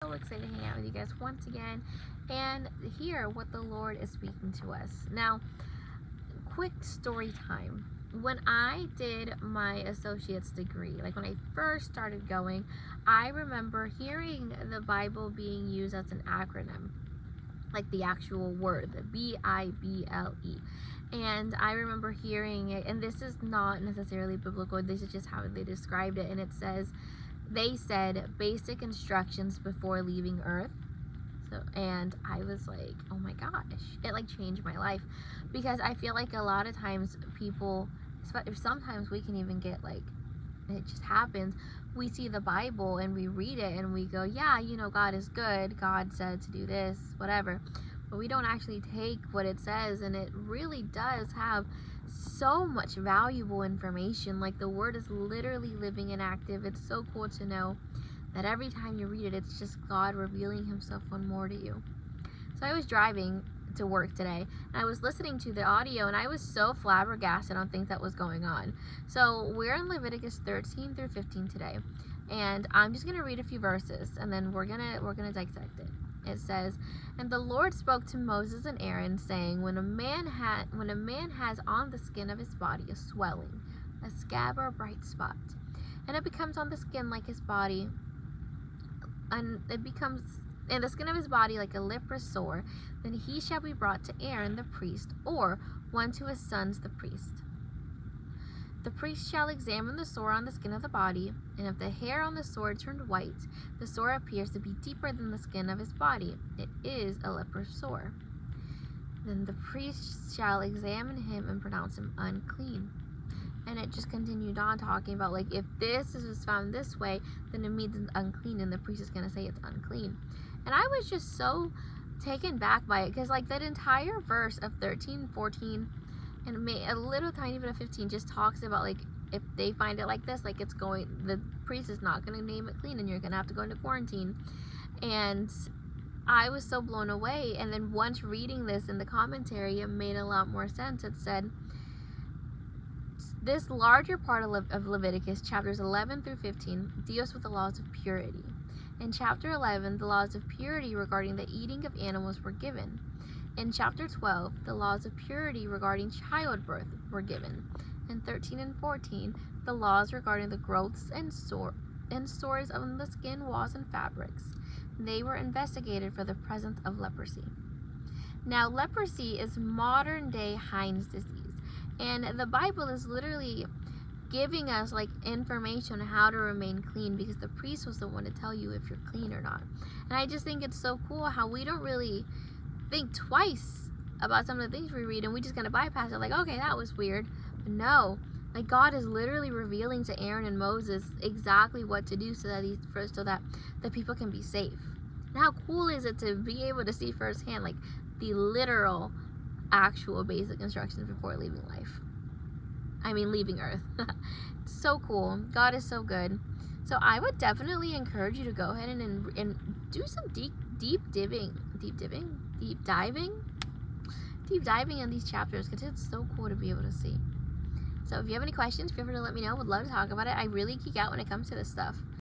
so excited to hang out with you guys once again and hear what the Lord is speaking to us. Now, quick story time. When I did my associate's degree, like when I first started going, I remember hearing the Bible being used as an acronym, like the actual word, the Bible. And I remember hearing it, and this is not necessarily biblical, this is just how they described it, and it says, they said basic instructions before leaving Earth. So, and I was like, oh my gosh, it like changed my life, because I feel like a lot of times people, sometimes we can even get like, it just happens, we see the Bible and we read it and we go, yeah, you know, God is good, God said to do this, whatever, but we don't actually take what it says, and it really does have so much valuable information. Like, the word is literally living and active. It's so cool to know that every time you read it, it's just God revealing himself one more to you. So I was driving to work today, and I was listening to the audio, and I was so flabbergasted on things that was going on. So we're in Leviticus 13 through 15 today, and I'm just gonna read a few verses, and then we're gonna dissect it. It says, "And the Lord spoke to Moses and Aaron, saying, when a man has on the skin of his body a swelling, a scab or a bright spot, and it becomes on the skin like his body, and it becomes in the skin of his body like a leprous sore, then he shall be brought to Aaron the priest, or one to his sons the priest. The priest shall examine the sore on the skin of the body, and if the hair on the sore turned white, the sore appears to be deeper than the skin of his body, it is a leprous sore. Then the priest shall examine him and pronounce him unclean." And it just continued on talking about, like, if this is found this way, then it means it's unclean, and the priest is going to say it's unclean. And I was just so taken back by it, because like that entire verse of 13, 14, and a little tiny bit of 15 just talks about, like, if they find it like this, like, the priest is not going to name it clean, and you're going to have to go into quarantine. And I was so blown away. And then once reading this in the commentary, it made a lot more sense. It said, this larger part of Leviticus, chapters 11 through 15, deals with the laws of purity. In chapter 11, the laws of purity regarding the eating of animals were given. In chapter 12, the laws of purity regarding childbirth were given. In 13 and 14, the laws regarding the growths and sores on the skin, walls, and fabrics. They were investigated for the presence of leprosy. Now, leprosy is modern-day Heinz disease. And the Bible is literally giving us like information on how to remain clean, because the priest was the one to tell you if you're clean or not. And I just think it's so cool how we don't really think twice about some of the things we read, and we just kind of bypass it, like, okay, that was weird. But no, like, God is literally revealing to Aaron and Moses exactly what to do so that the people can be safe. And how cool is it to be able to see firsthand, like, the literal actual basic instructions before leaving Earth. It's so cool. God is so good. So I would definitely encourage you to go ahead and do some deep diving in these chapters, because it's so cool to be able to see. So if you have any questions, feel free to let me know. Would love to talk about it. I really geek out when it comes to this stuff.